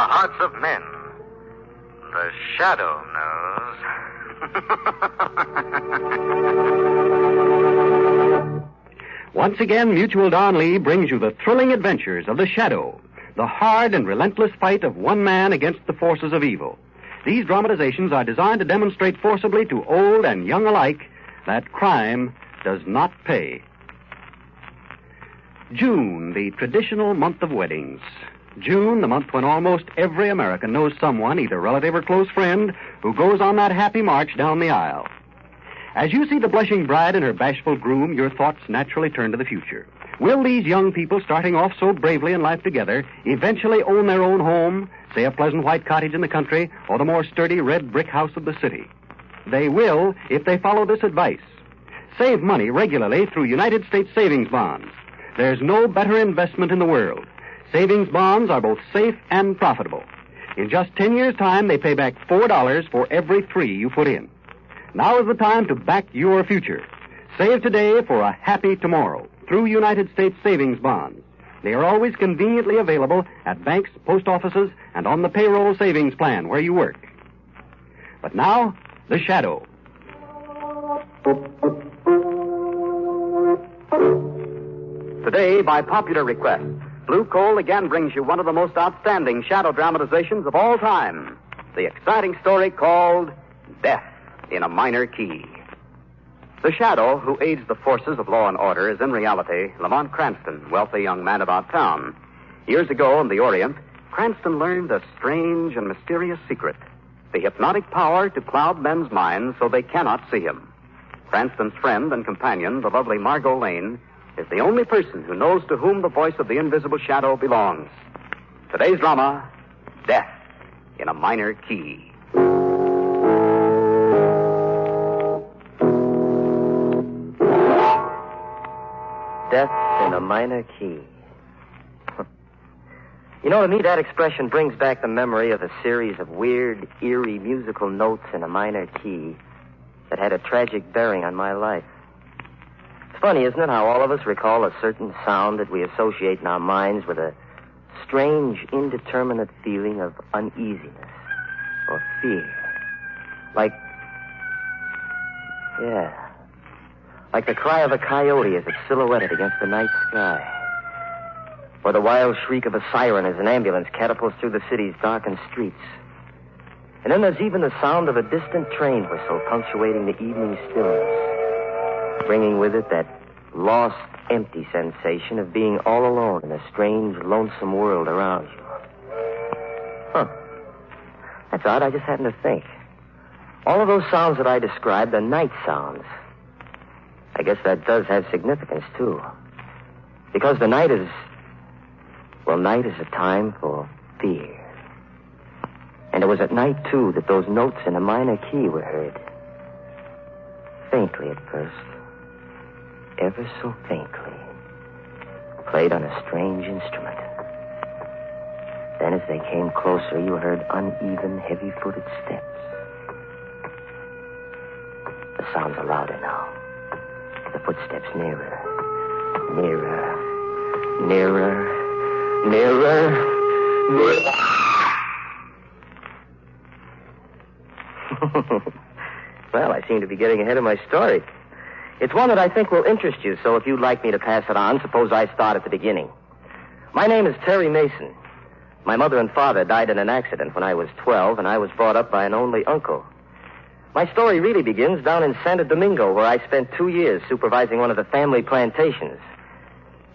hearts of men. The shadow knows. Once again, Mutual Don Lee brings you the thrilling adventures of the Shadow, the hard and relentless fight of one man against the forces of evil. These dramatizations are designed to demonstrate forcibly to old and young alike that crime does not pay. June, the traditional month of weddings. June, the month when almost every American knows someone, either relative or close friend, who goes on that happy march down the aisle. As you see the blushing bride and her bashful groom, your thoughts naturally turn to the future. Will these young people, starting off so bravely in life together, eventually own their own home, say a pleasant white cottage in the country, or the more sturdy red brick house of the city? They will if they follow this advice. Save money regularly through United States savings bonds. There's no better investment in the world. Savings bonds are both safe and profitable. In just 10 years' time, they pay back $4 for every $3 you put in. Now is the time to back your future. Save today for a happy tomorrow through United States savings bonds. They are always conveniently available at banks, post offices, and on the payroll savings plan where you work. But now, the Shadow. Today, by popular request, Blue Coal again brings you one of the most outstanding shadow dramatizations of all time. The exciting story called Death in a Minor Key. The Shadow, who aids the forces of law and order, is in reality Lamont Cranston, wealthy young man about town. Years ago in the Orient, Cranston learned a strange and mysterious secret. The hypnotic power to cloud men's minds so they cannot see him. Cranston's friend and companion, the lovely Margot Lane, is the only person who knows to whom the voice of the invisible shadow belongs. Today's drama, Death in a Minor Key. Death in a Minor Key. You know, to me, that expression brings back the memory of a series of weird, eerie musical notes in a minor key that had a tragic bearing on my life. It's funny, isn't it, how all of us recall a certain sound that we associate in our minds with a strange, indeterminate feeling of uneasiness or fear. Like the cry of a coyote as it's silhouetted against the night sky. Or the wild shriek of a siren as an ambulance catapults through the city's darkened streets. And then there's even the sound of a distant train whistle punctuating the evening stillness, bringing with it that lost, empty sensation of being all alone in a strange, lonesome world around you. That's odd. I just happened to think. All of those sounds that I described are night sounds. I guess that does have significance, too. Because the night is... well, night is a time for fear. And it was at night, too, that those notes in a minor key were heard. Faintly at first. Ever so faintly. Played on a strange instrument. Then as they came closer, you heard uneven, heavy-footed steps. The sounds are louder now. The footsteps nearer. Nearer. Nearer. Nearer. Nearer. Well, I seem to be getting ahead of my story. It's one that I think will interest you, so if you'd like me to pass it on, suppose I start at the beginning. My name is Terry Mason. My mother and father died in an accident when I was 12, and I was brought up by an only uncle. My story really begins down in Santo Domingo, where I spent 2 years supervising one of the family plantations.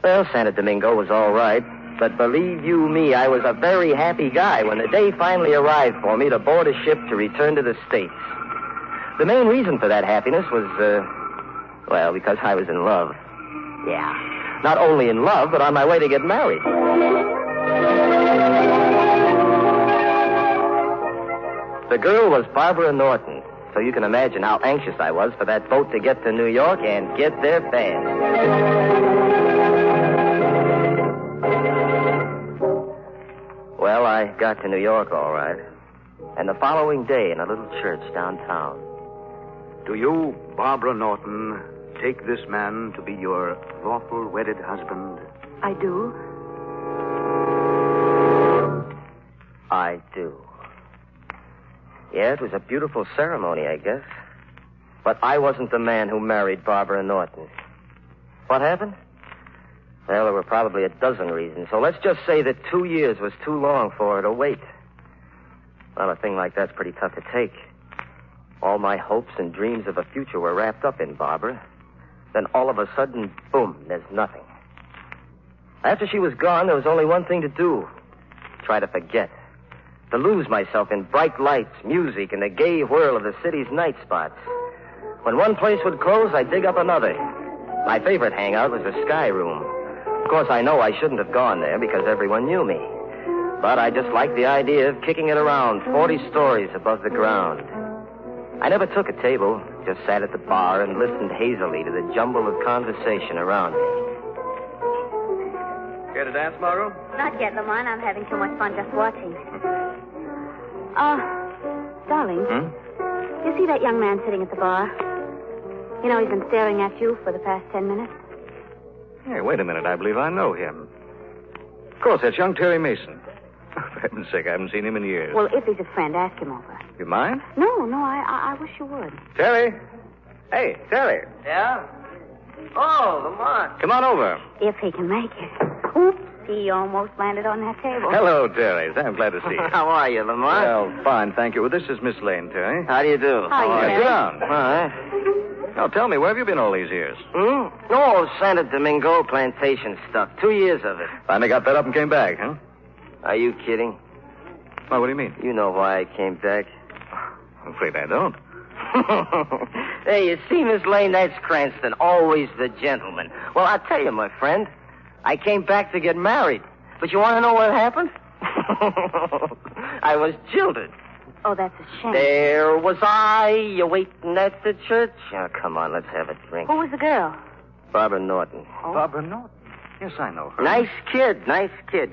Well, Santo Domingo was all right, but believe you me, I was a very happy guy when the day finally arrived for me to board a ship to return to the States. The main reason for that happiness was, because I was in love. Yeah, not only in love, but on my way to get married. The girl was Barbara Norton, so you can imagine how anxious I was for that boat to get to New York and get there fast. Well, I got to New York all right. And the following day in a little church downtown. Do you, Barbara Norton, take this man to be your lawful wedded husband? I do. I do. Yeah, it was a beautiful ceremony, I guess. But I wasn't the man who married Barbara Norton. What happened? Well, there were probably a dozen reasons. So let's just say that 2 years was too long for her to wait. Well, a thing like that's pretty tough to take. All my hopes and dreams of a future were wrapped up in Barbara. Then all of a sudden, boom, there's nothing. After she was gone, there was only one thing to do. Try to forget. To lose myself in bright lights, music, and the gay whirl of the city's night spots. When one place would close, I'd dig up another. My favorite hangout was the Sky Room. Of course, I know I shouldn't have gone there because everyone knew me. But I just liked the idea of kicking it around 40 stories above the ground. I never took a table, just sat at the bar and listened hazily to the jumble of conversation around me. Care to dance, Margot? Not yet, Lamont. I'm having too much fun just watching. Darling. You see that young man sitting at the bar? You know, he's been staring at you for the past 10 minutes. Hey, wait a minute. I believe I know him. Of course, that's young Terry Mason. For heaven's sake, I haven't seen him in years. Well, if he's a friend, ask him over. You mind? No, I wish you would. Terry? Hey, Terry. Yeah? Oh, Lamont. Come on over. If he can make it. Oops, he almost landed on that table. Hello, Terry. I'm glad to see you. How are you, Lamont? Well, fine, thank you. Well, this is Miss Lane, Terry. How do you do? How are you, Sit Terry? down. All right. Now, tell me, where have you been all these years? Oh, Santo Domingo plantation stuff. 2 years of it. Finally got fed up and came back, huh? Are you kidding? Well, what do you mean? You know why I came back. I'm afraid I don't. Hey, you see, Miss Lane, that's Cranston, always the gentleman. Well, I'll tell you, my friend, I came back to get married. But you want to know what happened? I was jilted. Oh, that's a shame. There was I, you waiting at the church. Oh, come on, let's have a drink. Who was the girl? Barbara Norton. Oh. Barbara Norton? Yes, I know her. Nice kid.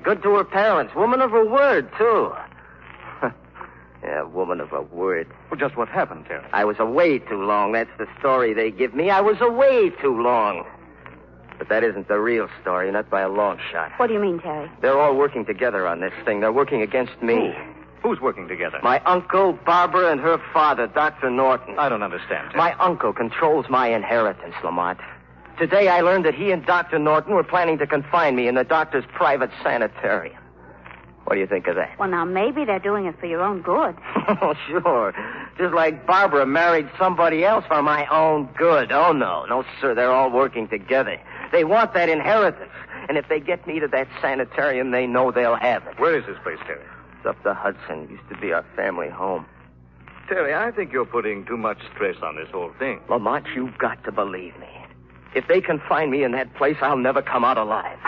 Good to her parents. Woman of her word, too. Yeah, woman of her word. Well, just what happened, Terry? I was away too long. That's the story they give me. I was away too long. But that isn't the real story, not by a long shot. What do you mean, Terry? They're all working together on this thing. They're working against me. Who's working together? My uncle, Barbara, and her father, Dr. Norton. I don't understand, Terry. My uncle controls my inheritance, Lamont. Today I learned that he and Dr. Norton were planning to confine me in the doctor's private sanitarium. What do you think of that? Well, now, maybe they're doing it for your own good. Oh, sure. Just like Barbara married somebody else for my own good. Oh, no. No, sir. They're all working together. They want that inheritance. And if they get me to that sanitarium, they know they'll have it. Where is this place, Terry? It's up the Hudson. Used to be our family home. Terry, I think you're putting too much stress on this whole thing. Lamont, you've got to believe me. If they confine me in that place, I'll never come out alive.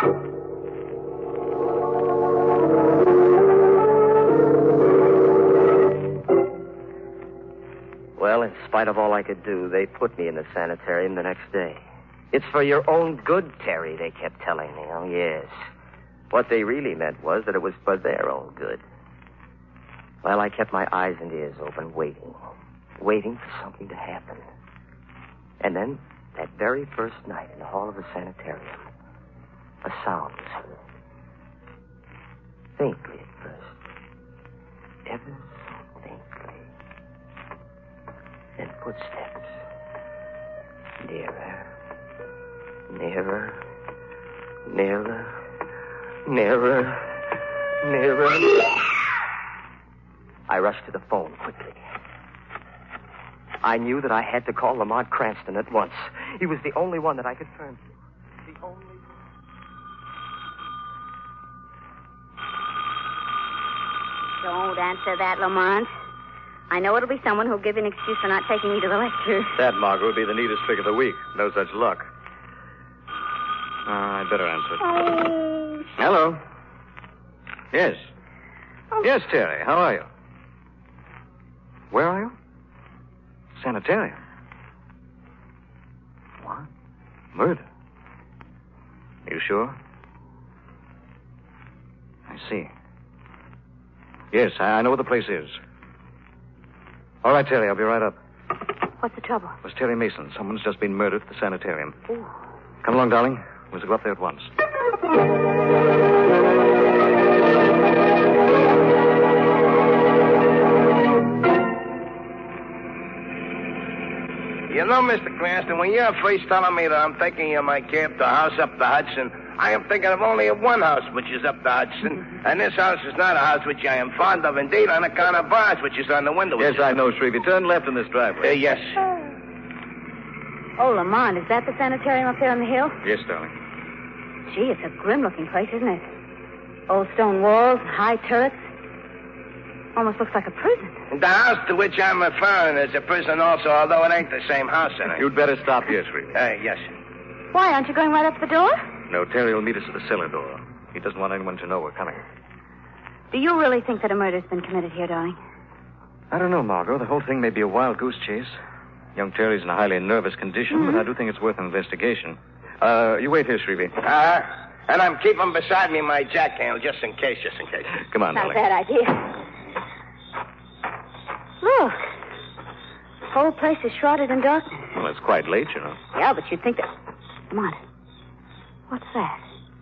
Well, in spite of all I could do, they put me in the sanitarium the next day. It's for your own good, Terry, they kept telling me. Oh, yes. What they really meant was that it was for their own good. Well, I kept my eyes and ears open, waiting for something to happen. And then, that very first night in the hall of the sanitarium, a sound was heard. Faintly at first. Ever so faintly. Then footsteps. Nearer. Nearer. Nearer. Nearer. Nearer. I rushed to the phone quickly. I knew that I had to call Lamont Cranston at once. He was the only one that I could turn to. The only... Don't answer that, Lamont. I know it'll be someone who'll give you an excuse for not taking me to the lecture. That, Margot, would be the neatest trick of the week. No such luck. I'd better answer. Oh. Hello. Yes. Oh. Yes, Terry. How are you? Where are you? Sanitarium. What? Murder? You sure? I see. Yes, I know where the place is. All right, Terry, I'll be right up. What's the trouble? It was Terry Mason. Someone's just been murdered at the sanitarium. Ooh. Come along, darling. We'll go up there at once. You know, Mr. Cranston, when you're first telling me that I'm taking you my camp to a house up the Hudson, I am thinking of only one house, which is up the Hudson. And this house is not a house which I am fond of, indeed, on account of bars, which is on the window. Yes, I know, Shrevey. Turn left in this driveway. Yes. Oh, Lamont, is that the sanitarium up there on the hill? Yes, darling. Gee, it's a grim-looking place, isn't it? Old stone walls, high turrets. Almost looks like a prison. The house to which I'm referring is a prison also, although it ain't the same house in it. You'd better stop here, Shrevey. Yes. Why, aren't you going right up the door? No, Terry will meet us at the cellar door. He doesn't want anyone to know we're coming. Do you really think that a murder's been committed here, darling? I don't know, Margot. The whole thing may be a wild goose chase. Young Terry's in a highly nervous condition, but I do think it's worth an investigation. You wait here, Shrevey. And I'm keeping beside me my jackhandle, just in case. Come on, Not a darling. bad idea. Look. The whole place is shrouded in darkness. Well, it's quite late, you know. Yeah, but you'd think that... Lamont, what's that?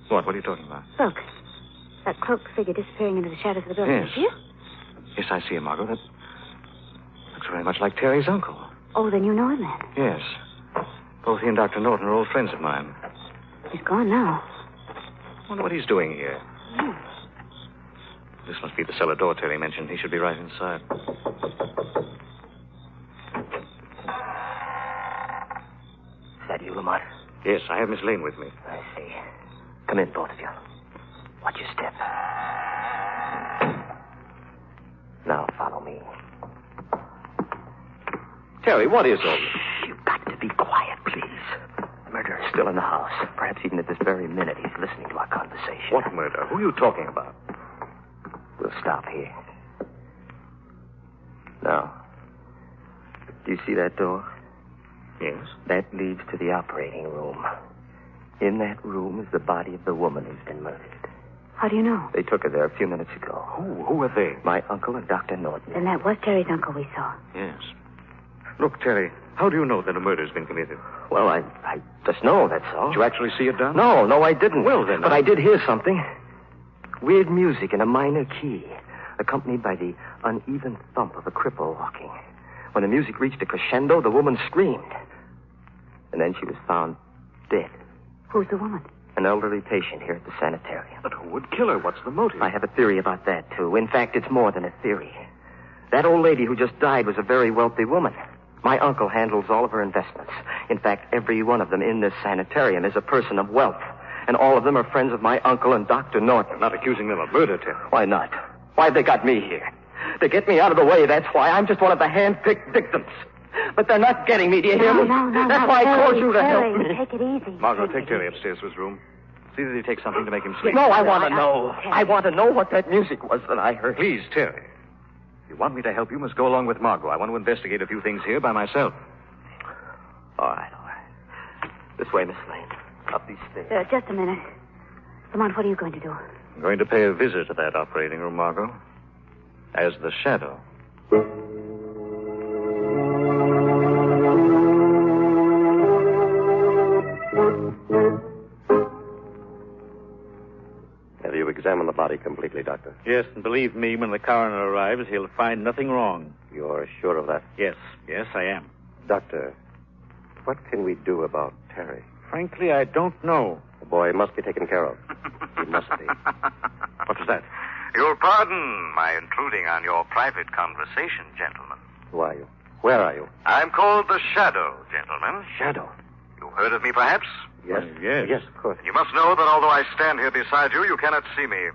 What are you talking about? Look. That cloaked figure disappearing into the shadows of the building. Yes. See it? Yes, I see him, Margot. That looks very much like Terry's uncle. Oh, then you know him then. Yes. Both he and Dr. Norton are old friends of mine. He's gone now. I wonder what he's doing here. Hmm. This must be the cellar door Terry mentioned. He should be right inside. Is that you, Lamont? Yes, I have Miss Lane with me. I see. Come in, both of you. Watch your step. Now, follow me. Terry, what is all this? You've got to be quiet, please. Murderer is still in the house. Perhaps even at this very minute he's listening to our conversation. What murder? Who are you talking about? We'll stop here. Now, do you see that door? Yes. That leads to the operating room. In that room is the body of the woman who's been murdered. How do you know? They took her there a few minutes ago. Who are they? My uncle and Dr. Norton. Then that was Terry's uncle we saw. Yes. Look, Terry, how do you know that a murder's been committed? Well, I just know, that's all. Did you actually see it done? No, I didn't. Well, then... But I did hear something. Weird music in a minor key, accompanied by the uneven thump of a cripple walking. When the music reached a crescendo, the woman screamed. And then she was found dead. Who's the woman? An elderly patient here at the sanitarium. But who would kill her? What's the motive? I have a theory about that, too. In fact, it's more than a theory. That old lady who just died was a very wealthy woman. My uncle handles all of her investments. In fact, every one of them in this sanitarium is a person of wealth. And all of them are friends of my uncle and Dr. Norton. I'm not accusing them of murder, Terry. Why not? Why've they got me here? To get me out of the way, that's why. I'm just one of the hand-picked victims. But they're not getting me, do you hear me? No, that's why I called you to Terry, help me. Take it easy. Margot, take Terry upstairs to his room. See that he takes something to make him sleep. No, I want to know. I want to know what that music was that I heard. Please, Terry. If you want me to help, you must go along with Margot. I want to investigate a few things here by myself. All right. This way, Miss Lane. Up these stairs. Just a minute. Lamont, what are you going to do? I'm going to pay a visit to that operating room, Margot. As the Shadow. Have you examined the body completely, Doctor? Yes, and believe me, when the coroner arrives, he'll find nothing wrong. You're sure of that? Yes, I am. Doctor, what can we do about Terry? Frankly, I don't know. The boy must be taken care of. He must be. What was that? You'll pardon my intruding on your private conversation, gentlemen. Who are you? Where are you? I'm called the Shadow, gentlemen. Shadow. You've heard of me, perhaps? Yes. Yes. Yes, of course. You must know that although I stand here beside you, you cannot see me.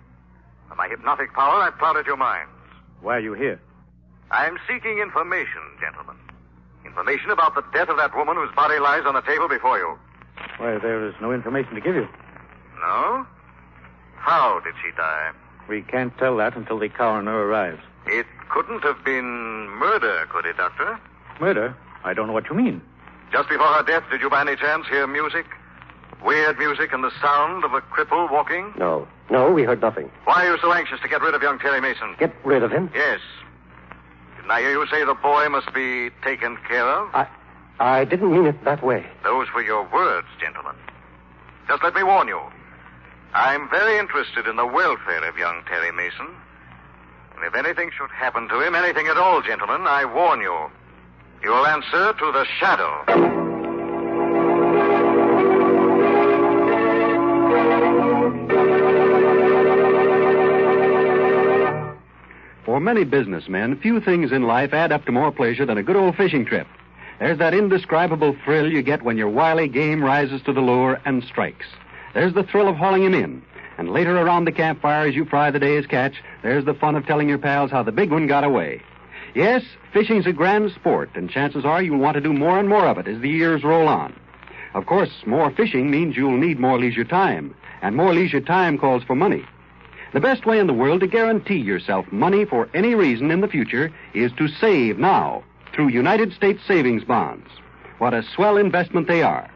By my hypnotic power, I've clouded your minds. Why are you here? I'm seeking information, gentlemen. Information about the death of that woman whose body lies on the table before you. Why, there is no information to give you. No? How did she die? We can't tell that until the coroner arrives. It couldn't have been murder, could it, Doctor? Murder? I don't know what you mean. Just before her death, did you by any chance hear music? Weird music and the sound of a cripple walking? No, we heard nothing. Why are you so anxious to get rid of young Terry Mason? Get rid of him? Yes. Didn't I hear you say the boy must be taken care of? I didn't mean it that way. Those were your words, gentlemen. Just let me warn you. I'm very interested in the welfare of young Terry Mason. And if anything should happen to him, anything at all, gentlemen, I warn you, You will answer to the Shadow. For many businessmen, few things in life add up to more pleasure than a good old fishing trip. There's that indescribable thrill you get when your wily game rises to the lure and strikes. There's the thrill of hauling him in. And later around the campfire as you fry the day's catch, there's the fun of telling your pals how the big one got away. Yes, fishing's a grand sport, and chances are you'll want to do more and more of it as the years roll on. Of course, more fishing means you'll need more leisure time, and more leisure time calls for money. The best way in the world to guarantee yourself money for any reason in the future is to save now through United States savings bonds. What a swell investment they are.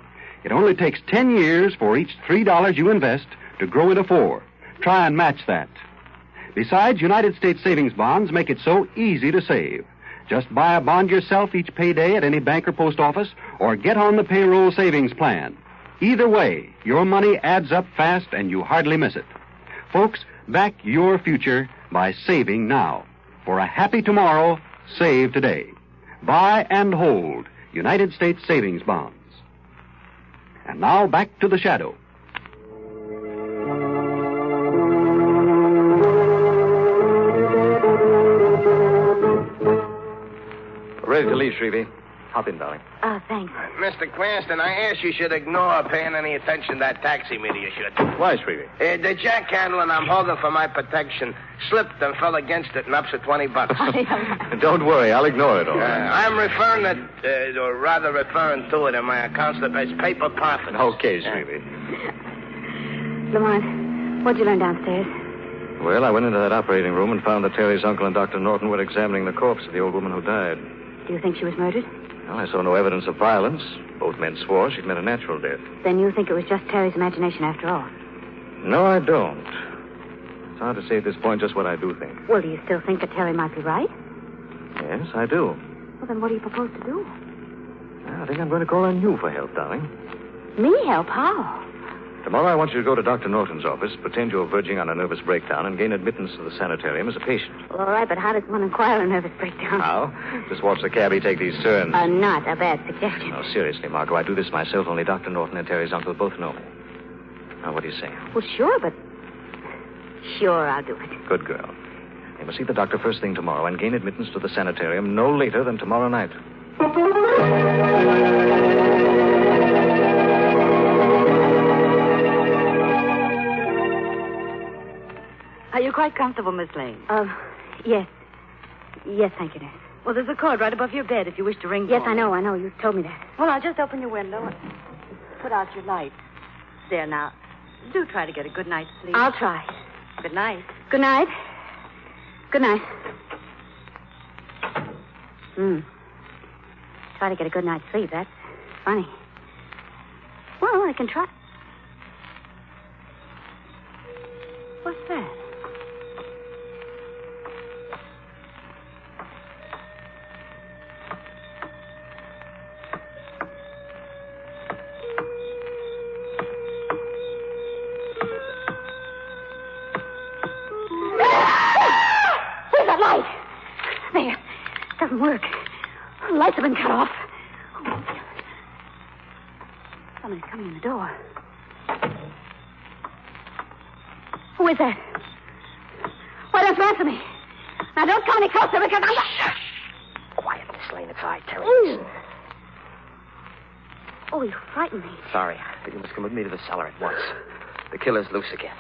It only takes 10 years for each $3 you invest to grow into 4. Try and match that. Besides, United States savings bonds make it so easy to save. Just buy a bond yourself each payday at any bank or post office, or get on the payroll savings plan. Either way, your money adds up fast and you hardly miss it. Folks, back your future by saving now. For a happy tomorrow, save today. Buy and hold United States savings bonds. And now back to the Shadow. Ready to leave, Shrevey. Hop in, darling. Oh, thanks. Mr. Cranston, I ask you should ignore paying any attention to that taxi meter you should. Why, Shrevey? The jack handle I'm holding for my protection slipped and fell against it and upset $20. Don't worry, I'll ignore it all. I'm referring to it in my account slip as paper profits. Okay, Shrevey. Lamont, what'd you learn downstairs? Well, I went into that operating room and found that Terry's uncle and Dr. Norton were examining the corpse of the old woman who died. Do you think she was murdered? Well, I saw no evidence of violence. Both men swore she'd met a natural death. Then you think it was just Terry's imagination after all? No, I don't. It's hard to say at this point just what I do think. Well, do you still think that Terry might be right? Yes, I do. Well, then what do you propose to do? I think I'm going to call on you for help, darling. Me help? How? Tomorrow I want you to go to Dr. Norton's office, pretend you're verging on a nervous breakdown, and gain admittance to the sanitarium as a patient. Well, all right, but how does one acquire a nervous breakdown? How? Just watch the cabbie take these turns. Not a bad suggestion. No, seriously, Margot, I do this myself. Only Dr. Norton and Terry's uncle both know me. Now, what do you say? Well, sure, but... Sure, I'll do it. Good girl. You must see the doctor first thing tomorrow and gain admittance to the sanitarium no later than tomorrow night. Are you quite comfortable, Miss Lane? Yes. Yes, thank you, nurse. Well, there's a cord right above your bed if you wish to ring Yes, for I me. know. You told me that. Well, I'll just open your window and put out your light. There, now. Do try to get a good night's sleep. I'll try. Good night. Good night. Good night. Try to get a good night's sleep. That's funny. Well, I can try. What's that? Where's that light? There. Doesn't work. Lights have been cut off. Somebody's coming in the door. Who is that? Why don't you answer me? Now, don't come any closer because I'm... Quiet, Miss Lane. It's I, Terry. Oh, you frightened me. Sorry, but you must come with me to the cellar at once. The killer's loose again.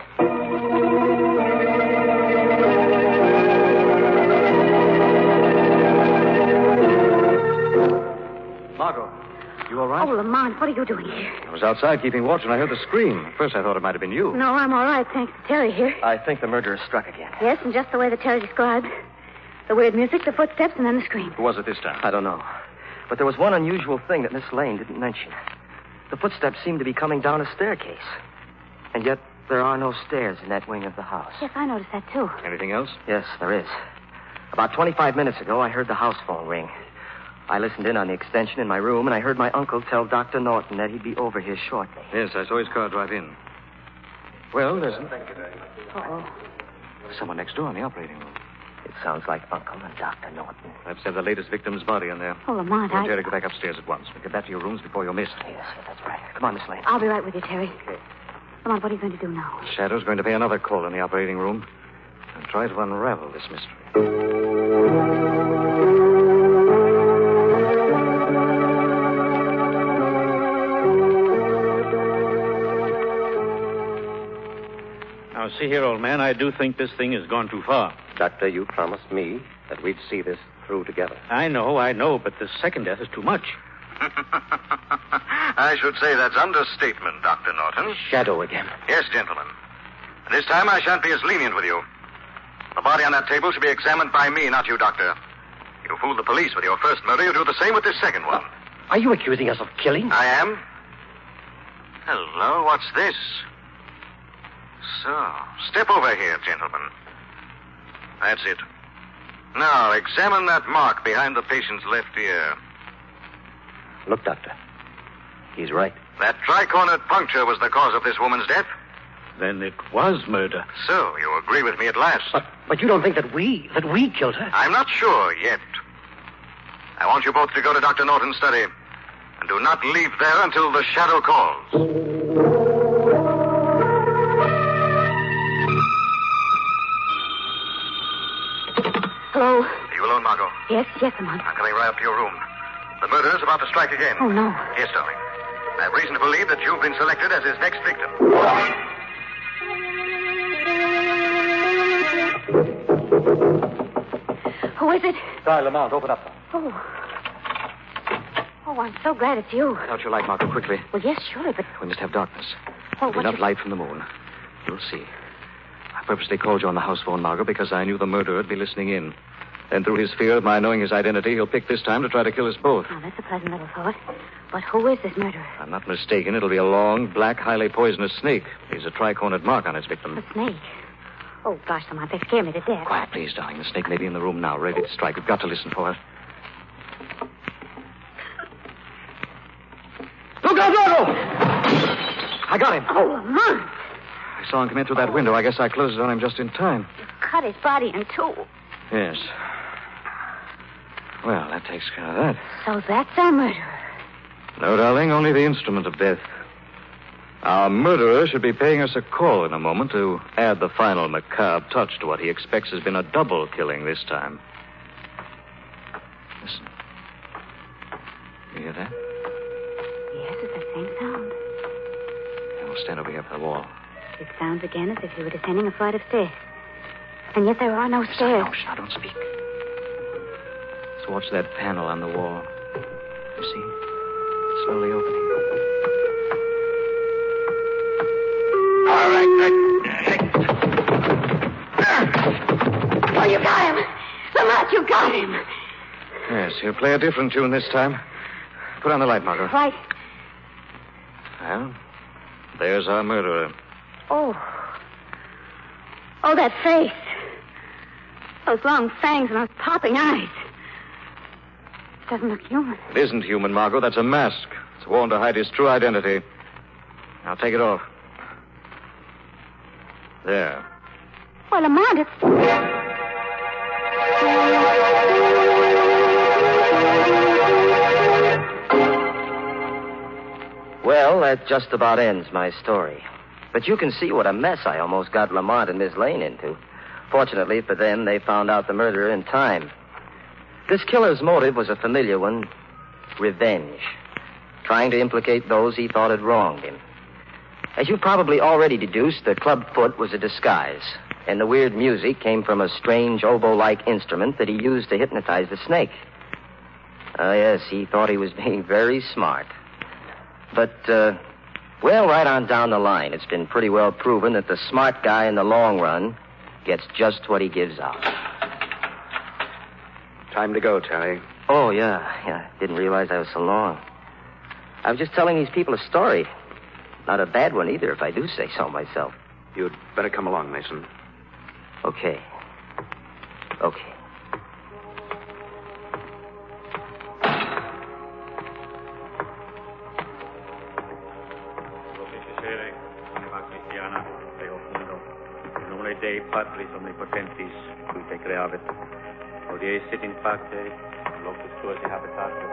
Margot, you all right? Oh, Lamont, what are you doing here? I was outside keeping watch and I heard the scream. At first I thought it might have been you. No, I'm all right, thanks to Terry here. I think the murderer struck again. Yes, and just the way that Terry described. The weird music, the footsteps, and then the scream. Who was it this time? I don't know. But there was one unusual thing that Miss Lane didn't mention. The footsteps seemed to be coming down a staircase. And yet there are no stairs in that wing of the house. Yes, I noticed that, too. Anything else? Yes, there is. About 25 minutes ago, I heard the house phone ring. I listened in on the extension in my room, and I heard my uncle tell Dr. Norton that he'd be over here shortly. Yes, I saw his car drive in. Well, there's Uh-oh. someone next door in the operating room. It sounds like Uncle and Dr. Norton. I've sent the latest victim's body in there. Oh, Lamont, Tell Terry, go back upstairs at once. Get back to your rooms before you're missed. Yes, that's right. Come on, Miss Lane. I'll be right with you, Terry. Lamont, what are you going to do now? Shadow's going to pay another call in the operating room and try to unravel this mystery. Now, see here, old man, I do think this thing has gone too far. Doctor, you promised me that we'd see this through together. I know, but the second death is too much. I should say that's understatement, Dr. Norton. Shadow again. Yes, gentlemen. And this time I shan't be as lenient with you. The body on that table should be examined by me, not you, Doctor. You fooled the police with your first murder. You do the same with this second one. Are you accusing us of killing? I am. Hello, what's this? So, step over here, gentlemen. That's it. Now, examine that mark behind the patient's left ear. Look, Doctor. He's right. That tricornered puncture was the cause of this woman's death. Then it was murder. So, you agree with me at last. But you don't think that we killed her? I'm not sure yet. I want you both to go to Dr. Norton's study. And do not leave there until the shadow calls. Hello? Are you alone, Margot? Yes, Lamont. I'm coming right up to your room. The murderer's about to strike again. Oh, no. Yes, darling. I have reason to believe that you've been selected as his next victim. Who is it? Di Lamont, open up. Oh, I'm so glad it's you. Put out your light, Margot, quickly. Well, yes, surely, but... We must have darkness. Well, Enough light from the moon. You'll see. I purposely called you on the house phone, Margot, because I knew the murderer would be listening in. Then through his fear of my knowing his identity, he'll pick this time to try to kill us both. Oh, that's a pleasant little thought. But who is this murderer? If I'm not mistaken, it'll be a long, black, highly poisonous snake. There's a tricornered mark on its victim. A snake? Oh, gosh, Lamont, they scare me to death. Quiet, please, darling. The snake may be in the room now, ready to strike. We've got to listen for it. Look out, Margot! I got him. Oh, Lamont! I saw him come in through that window. I guess I closed it on him just in time. You cut his body in two. Yes. Well, that takes care of that. So that's our murderer. No, darling, only the instrument of death. Our murderer should be paying us a call in a moment to add the final macabre touch to what he expects has been a double killing this time. Listen. You hear that? Yes, it's the same sound. We'll stand over here by the wall. It sounds again as if you were descending a flight of stairs. And yet there are no stairs. No, now don't speak. Let's watch that panel on the wall. You see? It's slowly opening. All right. Oh, you got him. Lamont, you got him. Yes, he'll play a different tune this time. Put on the light, Margot. Right. Well, there's our murderer. Oh, that face. Those long fangs and those popping eyes. It doesn't look human. It isn't human, Margot. That's a mask. It's worn to hide his true identity. Now take it off. There. Well, Lamont, it's... Well, that just about ends my story. But you can see what a mess I almost got Lamont and Miss Lane into. Fortunately for them, they found out the murderer in time. This killer's motive was a familiar one, revenge. Trying to implicate those he thought had wronged him. As you probably already deduced, the club foot was a disguise, and the weird music came from a strange oboe-like instrument that he used to hypnotize the snake. Yes, he thought he was being very smart. But, well, right on down the line, it's been pretty well proven that the smart guy in the long run gets just what he gives out. Time to go, Terry. Oh, yeah. Didn't realize I was so long. I was just telling these people a story. Not a bad one either, if I do say so myself. You'd better come along, Mason. Okay. Dei Patris Omnipotentis, tu te creavit. Hodie sit in pace, locus tuus habitatio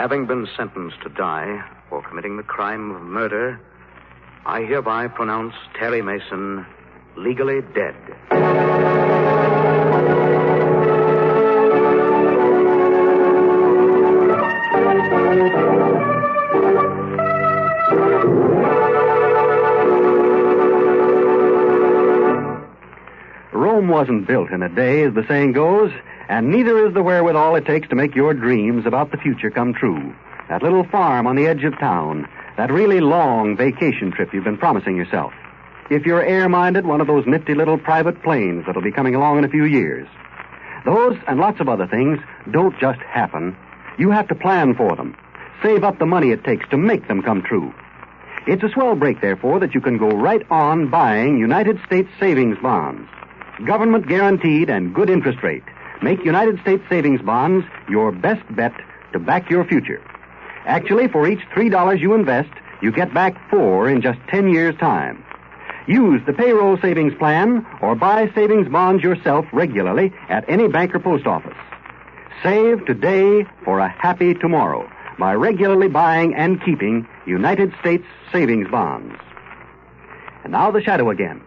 Having been sentenced to die for committing the crime of murder, I hereby pronounce Terry Mason legally dead. Rome wasn't built in a day, as the saying goes, and neither is the wherewithal it takes to make your dreams about the future come true. That little farm on the edge of town, that really long vacation trip you've been promising yourself. If you're air-minded, one of those nifty little private planes that'll be coming along in a few years. Those and lots of other things don't just happen. You have to plan for them. Save up the money it takes to make them come true. It's a swell break, therefore, that you can go right on buying United States savings bonds. Government guaranteed and good interest rate. Make United States savings bonds your best bet to back your future. Actually, for each $3 you invest, you get back $4 in just 10 years' time. Use the payroll savings plan or buy savings bonds yourself regularly at any bank or post office. Save today for a happy tomorrow by regularly buying and keeping United States savings bonds. And now the shadow again.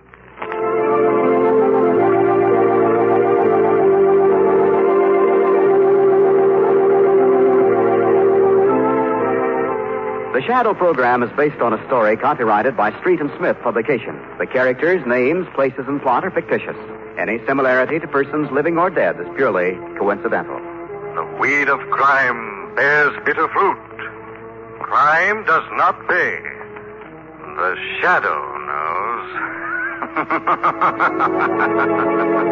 The Shadow program is based on a story copyrighted by Street and Smith Publications. The characters, names, places, and plot are fictitious. Any similarity to persons living or dead is purely coincidental. The weed of crime bears bitter fruit. Crime does not pay. The Shadow knows.